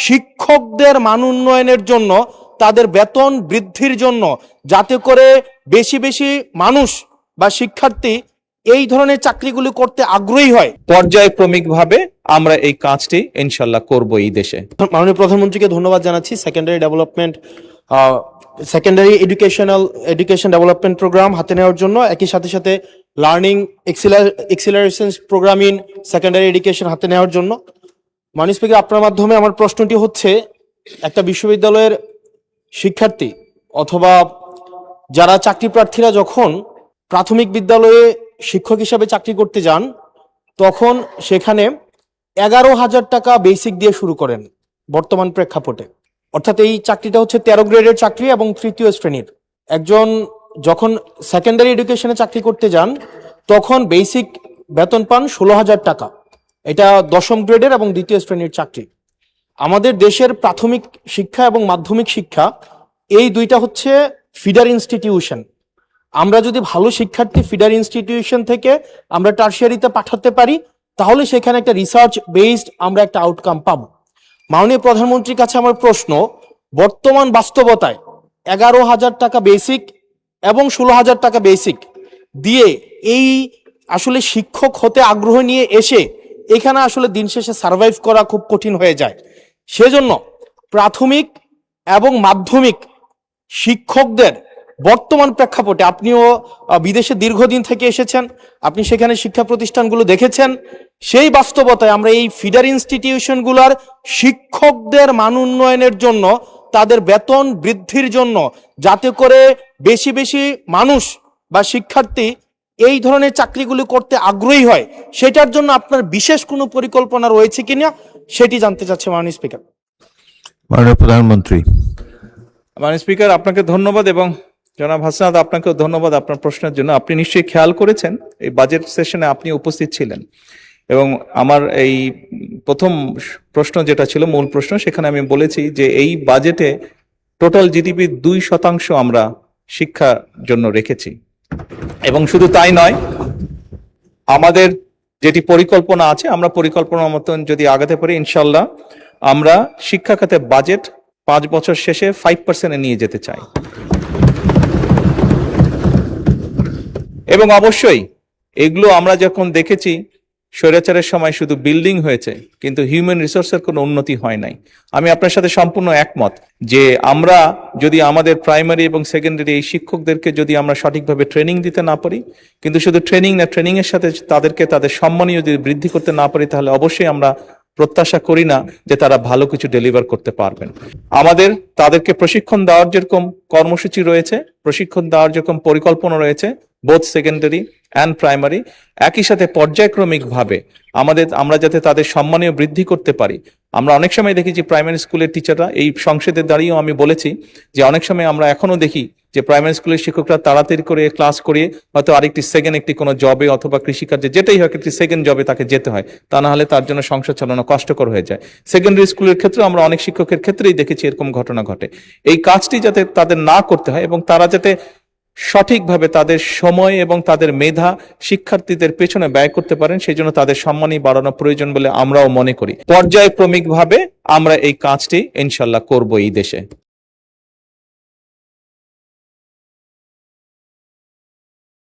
শিক্ষকদের মান উন্নয়নের জন্য, তাদের বেতন বৃদ্ধির জন্য, যাতে করে বেশি বেশি মানুষ বা শিক্ষার্থী এই ধরনের চাকরিগুলি করতে আগ্রহী হয়। পর্যায়ক্রমিকভাবে আমরা এই কাজটি ইনশাল্লাহ করব এই দেশে। মাননীয় প্রধানমন্ত্রীকে ধন্যবাদ জানাচ্ছি সেকেন্ডারি এডুকেশন ডেভেলপমেন্ট প্রোগ্রাম হাতে নেওয়ার জন্য, একই সাথে সাথে learning acceleration program in secondary education হাতে নেওয়ার জন্য। মাননীয় স্পিকার, আপনার মাধ্যমে আমার প্রশ্নটি হচ্ছে, একটা বিশ্ববিদ্যালয়ের শিক্ষার্থী অথবা যারা চাকরি প্রার্থীরা যখন প্রাথমিক বিদ্যালয়ে শিক্ষক হিসাবে চাকরি করতে যান, তখন সেখানে 11,000 টাকা বেসিক দিয়ে শুরু করেন বর্তমান প্রেক্ষাপটে। অর্থাৎ এই চাকরিটা হচ্ছে 13 গ্রেডের চাকরি এবং তৃতীয় শ্রেণীর। একজন যখন সেকেন্ডারি এডুকেশনে চাকরি করতে যান, তখন বেসিক বেতন পান 16,000 টাকা। এটা 10ম গ্রেডের এবং দ্বিতীয় শ্রেণীর চাকরি। আমাদের দেশের প্রাথমিক শিক্ষা এবং মাধ্যমিক শিক্ষা এই দুইটা হচ্ছে ফিডার ইনস্টিটিউশন। আমরা যদি ভালো শিক্ষার্থী ফিডার ইনস্টিটিউশন থেকে আমরা টারশিয়ারিতে পাঠাতে পারি, তাহলে সেখানে একটা রিসার্চ বেসড আমরা একটা আউটকাম পাবো। মাননীয় প্রধানমন্ত্রীর কাছে আমার প্রশ্ন, বর্তমান বাস্তবতায় 11,000 টাকা বেসিক এবং 16,000 টাকা বেসিক দিয়ে এই আসলে শিক্ষক হতে আগ্রহ নিয়ে এসে এখানে আসলে দিন শেষে সার্ভাইভ করা খুব কঠিন হয়ে যায়। সেজন্য প্রাথমিক এবং মাধ্যমিক শিক্ষকদের বর্তমান প্রেক্ষাপটে, আপনিও বিদেশে দীর্ঘদিন থেকে এসেছেন, আপনি সেখানে শিক্ষা প্রতিষ্ঠানগুলো দেখেছেন, সেই বাস্তবতায় আমরা এই ফিডার ইনস্টিটিউশনগুলোর শিক্ষকদের মান উন্নয়নের জন্য, তাদের বেতন বৃদ্ধির জন্য, যাতে করে বেশি বেশি মানুষ বা শিক্ষার্থী এই ধরনের চাকরিগুলি করতে আগ্রহী হয়, সেটার জন্য আপনার বিশেষ কোনো পরিকল্পনা রয়েছে কিনা সেটি জানতে চাচ্ছি মাননীয় স্পিকার। মাননীয় প্রধানমন্ত্রী। মাননীয় স্পিকার, আপনাকে ধন্যবাদ এবং জনাব হাসনাত আপনাকেও ধন্যবাদ আপনার প্রশ্নের জন্য। আপনি নিশ্চয়ই খেয়াল করেছেন এই বাজেট সেশনে আপনি উপস্থিত ছিলেন এবং আমার এই প্রথম প্রশ্ন যেটা ছিল মূল প্রশ্ন, সেখানে আমি বলেছি যে এই বাজেটে টোটাল জিডিপির 2% আমরা শিক্ষার জন্য রেখেছি। এবং শুধু তাই নয়, আমাদের যেটি পরিকল্পনা আছে, আমরা পরিকল্পনার মতন যদি আগাতে পারি, ইনশাল্লাহ আমরা শিক্ষা খাতে বাজেট 5 বছর শেষে 5%-এ নিয়ে যেতে চাই। এবং অবশ্যই এগুলো আমরা যখন দেখেছি, স্বৈরাচারের সময় শুধু বিল্ডিং হয়েছে কিন্তু হিউম্যান রিসোর্সের কোনো উন্নতি হয় নাই। আমি আপনার সাথে সম্পূর্ণ একমত যে আমরা যদি আমাদের প্রাইমারি এবং সেকেন্ডারি এই শিক্ষকদেরকে যদি আমরা সঠিকভাবে ট্রেনিং দিতে না পারি, কিন্তু শুধু ট্রেনিং না, ট্রেনিং এর সাথে তাদেরকে তাদের সম্মানীয় যদি বৃদ্ধি করতে না পারি, তাহলে অবশ্যই আমরা প্রত্যাশা করি না যে তারা ভালো কিছু ডেলিভার করতে পারবেন। আমাদের তাদেরকে প্রশিক্ষণ দেওয়ার যেরকম কর্মসূচি রয়েছে, প্রশিক্ষণ দেওয়ার যেরকম পরিকল্পনা রয়েছে, বোথ সেকেন্ডারি অ্যান্ড প্রাইমারি, একই সাথে পর্যায়ক্রমিকভাবে আমরা যাতে তাদের সম্মানীয় বৃদ্ধি করতে পারি। আমরা অনেক সময় দেখি যে প্রাইমারি স্কুলের টিচাররা, এই সংসদে দাঁড়িয়েও আমি বলেছি যে অনেক সময় আমরা এখনো দেখি যে প্রাইমারি স্কুলের শিক্ষকরা তাড়াতাড়ি করে ক্লাস করিয়ে হয়তো আরেকটি সেকেন্ড একটি কোনো জবে অথবা কৃষিকার্যে যেটাই হোক একটি সেকেন্ড জবে তাকে যেতে হয়, তা না হলে তার জন্য সংসার চালানো কষ্টকর হয়ে যায়। সেকেন্ডারি স্কুলের ক্ষেত্রে আমরা অনেক শিক্ষকের ক্ষেত্রেই দেখেছি এরকম ঘটনা ঘটে। এই কাজটি যাতে তাদের না করতে হয় এবং তারা যাতে সঠিকভাবে তাদের সময় এবং তাদের মেধা শিক্ষার্থীদের পেছনে ব্যয় করতে পারেন, সেই জন্য তাদের সম্মানই বাড়ানো প্রয়োজন বলে আমরাও মনে করি। পর্যায়ক্রমিকভাবে আমরা এই কাজটি ইনশাল্লাহ করব এই দেশে।